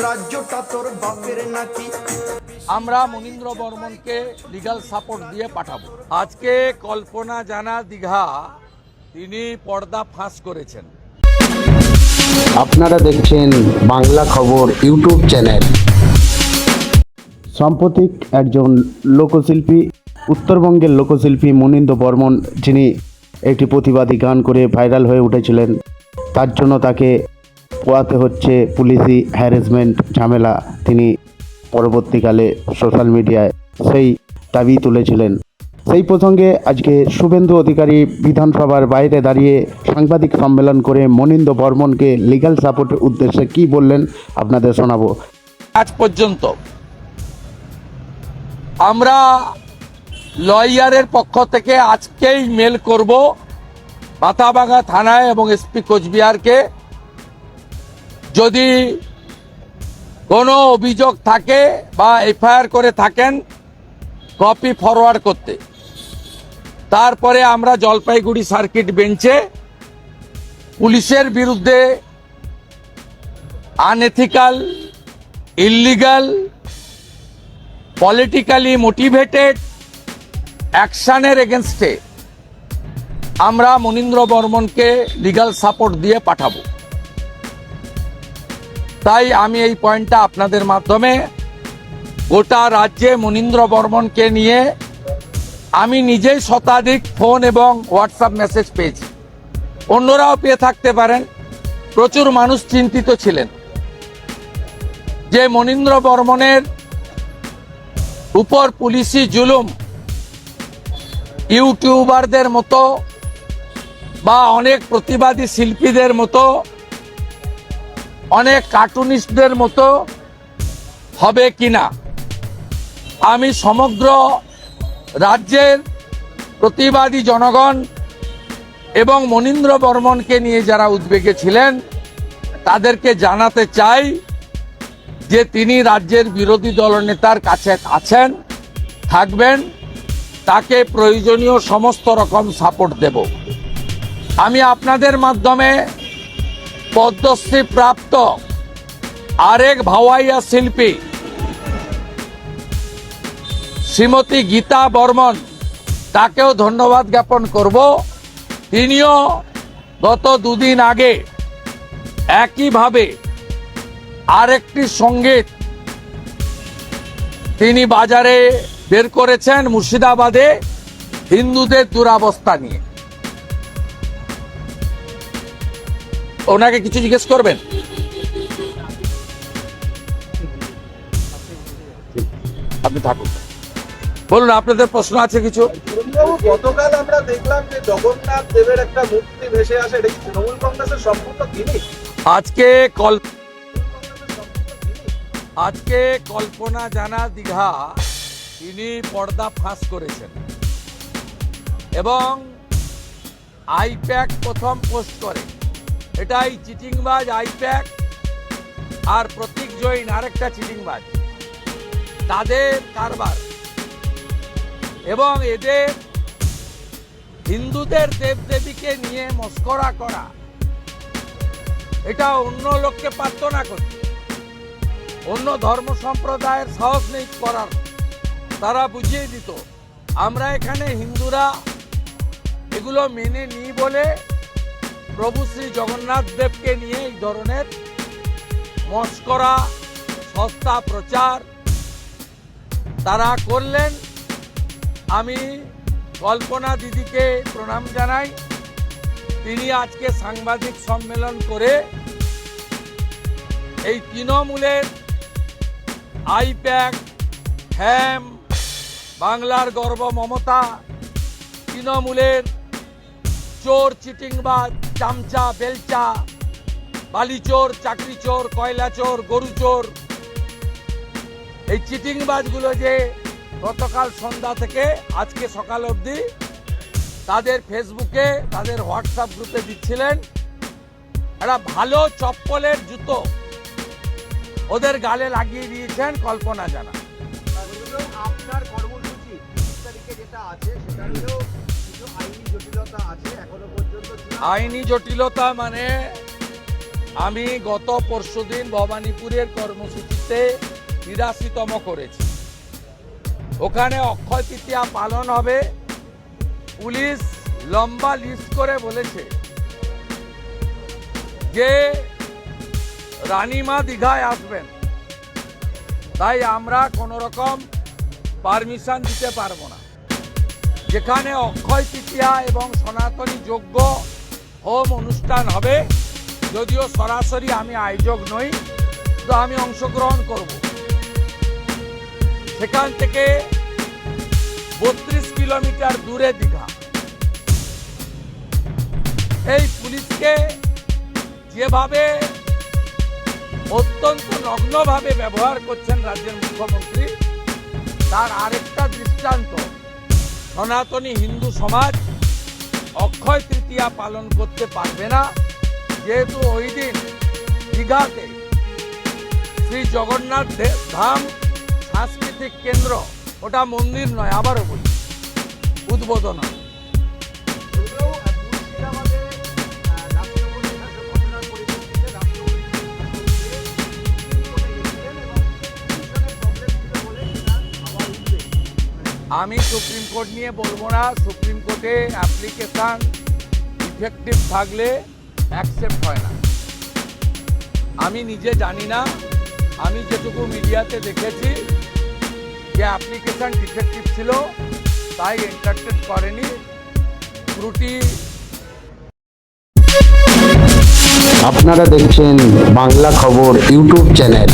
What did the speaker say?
রাজ্যটা তোর বাপের নাকি। আমরা মনীন্দ্র বর্মনকে লিগ্যাল সাপোর্ট দিয়ে পাঠাবো। আজকে কল্পনা জানা দীঘা তিনি পর্দা ফাঁস করেছেন। আপনারা দেখছেন বাংলা খবর ইউটিউব চ্যানেল। সাম্প্রতিক একজন লোকশিল্পী, উত্তরবঙ্গের লোকশিল্পী মনীন্দ্র বর্মন, যিনি একটি প্রতিবাদী গান করে ভাইরাল হয়ে উঠেছিলেন, তার জন্য তাকে পোয়াতে হচ্ছে পুলিশি হ্যারাসমেন্ট ঝামেলা। তিনি পরবর্তীকালে সোশ্যাল মিডিয়ায় সেই দাবি তুলেছিলেন। সেই প্রসঙ্গে আজকে শুভেন্দু অধিকারী বিধানসভার বাইরে দাঁড়িয়ে সাংবাদিক সম্মেলন করে মনীন্দ্র বর্মনকে লিগ্যাল সাপোর্টের উদ্দেশ্যে কি বললেন আপনাদের শোনাবো। আজ পর্যন্ত আমরা লয়ারের পক্ষ থেকে আজকেই মেল করব মাথাভাঙা থানায় এবং এসপি কোচবিহারকে, যদি কোনো অভিযোগ থাকে বা এফআইআর করে থাকেন কপি ফরওয়ার্ড করতে। তারপরে আমরা জলপাইগুড়ি সার্কিট বেঞ্চে পুলিশের বিরুদ্ধে আনএথিক্যাল, ইললিগাল, পলিটিক্যালি মোটিভেটেড অ্যাকশনের এগেনস্টে আমরা মনীন্দ্র বর্মনকে লিগ্যাল সাপোর্ট দিয়ে পাঠাবো। তাই আমি এই পয়েন্টটা আপনাদের মাধ্যমে গোটা রাজ্যে মনীন্দ্র বর্মনকে নিয়ে আমি নিজেই শতাধিক ফোন এবং হোয়াটসঅ্যাপ মেসেজ পেয়েছি, অন্যরাও পেয়ে থাকতে পারেন। প্রচুর মানুষ চিন্তিত ছিলেন যে মনীন্দ্র বর্মনের উপর পুলিশি জুলুম ইউটিউবারদের মতো বা অনেক প্রতিবাদী শিল্পীদের মতো, অনেক কার্টুনিস্টদের মতো হবে কিনা। আমি সমগ্র রাজ্যের প্রতিবাদী জনগণ এবং মনীন্দ্র বর্মনকে নিয়ে যারা উদ্বেগে ছিলেন তাদেরকে জানাতে চাই যে তিনি রাজ্যের বিরোধী দলনেতার কাছে আছেন, থাকবেন, তাকে প্রয়োজনীয় সমস্ত রকম সাপোর্ট দেব। আমি আপনাদের মাধ্যমে পদ্মশ্রী প্রাপ্ত আরেক ভাওয়াইয়া শিল্পী শ্রীমতী গীতা বর্মন, তাকেও ধন্যবাদ জ্ঞাপন করব। তিনিও গত দুদিন আগে একইভাবে আরেকটি সঙ্গীত তিনি বাজারে বের করেছেন মুর্শিদাবাদে হিন্দুদের দুরাবস্থা নিয়ে। ওনাকে কিছু জিজ্ঞেস করবেন? আপনি থাকুন, বলুন, আপনাদের প্রশ্ন আছে কিছু? গতকাল আমরা দেখলাম যে জগন্নাথ দেবের একটা মূর্তি ভেসে আসে, এটা কি তৃণমূল কংগ্রেসের সম্পূর্ণ জিনিস? আজকে কল্পনা জানা দীঘা তিনি পর্দা ফাঁস করেছেন এবং আইপ্যাক প্রথম পোস্ট করে। এটাই চিটিংবাজ আইপ্যাক আর প্রতীক জৈন আরেকটা চিটিংবাজ, তাদের কারবার। এবং এদের হিন্দুদের দেবদেবীকে নিয়ে মস্করা করা, এটা অন্য লোককে পারত না করতে। অন্য ধর্ম সম্প্রদায়ের সাহস নেই করার, তারা বুঝিয়ে দিত। আমরা এখানে হিন্দুরা এগুলো মেনে নিই বলে প্রভু শ্রী জগন্নাথ দেবকে নিয়ে এই ধরনের মস্করা, সস্তা প্রচার তারা করলেন। আমি কল্পনা দিদিকে প্রণাম জানাই। তিনি আজকে সাংবাদিক সম্মেলন করে এই তৃণমূলের আইপ্যাক, হ্যাম, বাংলার গর্ব মমতা, তৃণমূলের চোর, চিটিংবাজ, চামচা, বেলচা, বালিচোর, চাকরি চোর, কয়লা চোর, গরু চোর, এই চিটিংবাজগুলো যে গতকাল সন্ধ্যা থেকে আজকে সকাল অবধি তাদের ফেসবুকে, তাদের হোয়াটসঅ্যাপ গ্রুপে দিচ্ছিলেন, একটা ভালো চপ্পলের জুতো ওদের গালে লাগিয়ে দিয়েছেন কল্পনা জানা। আপনার কর্মসূচি 30 তারিখে যেটা আছে সেটাতেও কিছু আইনি জটিলতা আছে এখনো পর্যন্ত। আইনি জটিলতা মানে আমি গত পরশুদিন ভবানীপুরের কর্মসূচিতে ৮২তম করেছি। ওখানে অক্ষয় তৃতীয়া পালন হবে। পুলিশ লম্বা লিস্ট করে বলেছে যে রানীমা দীঘায় আসবেন, তাই আমরা কোনো রকম পারমিশন দিতে পারবো না। যেখানে অক্ষয় তৃতীয়া এবং সনাতনী যজ্ঞ হোম অনুষ্ঠান হবে, যদিও সরাসরি আমি আয়োজক নই, তো আমি অংশগ্রহণ করব। সেখান থেকে ৩২ কিলোমিটার দূরে দীঘা। এই পুলিশকে যেভাবে অত্যন্ত নগ্নভাবে ব্যবহার করছেন রাজ্যের মুখ্যমন্ত্রী, তার আরেকটা দৃষ্টান্ত সনাতনী হিন্দু সমাজ অক্ষয় তৃতীয়া পালন করতে পারবে না, যেহেতু ওই দিন দীঘাতে শ্রী জগন্নাথ ধাম সাংস্কৃতিক কেন্দ্র, ওটা মন্দির নয়, আবারও বলি, উদ্বোধন হয়। আমি সুপ্রিম কোর্ট নিয়ে বলবো না। সুপ্রিম কোর্টে অ্যাপ্লিকেশন ইফেক্টিভ থাকলে অ্যাকসেপ্ট হয় না। আমি নিজে জানি না, আমি যেটুকু মিডিয়াতে দেখেছি যে অ্যাপ্লিকেশন ডিফেক্টিভ ছিল, তাই এন্টারটেন করেনি। ত্রুটি। আপনারা দেখছেন বাংলা খবর ইউটিউব চ্যানেল।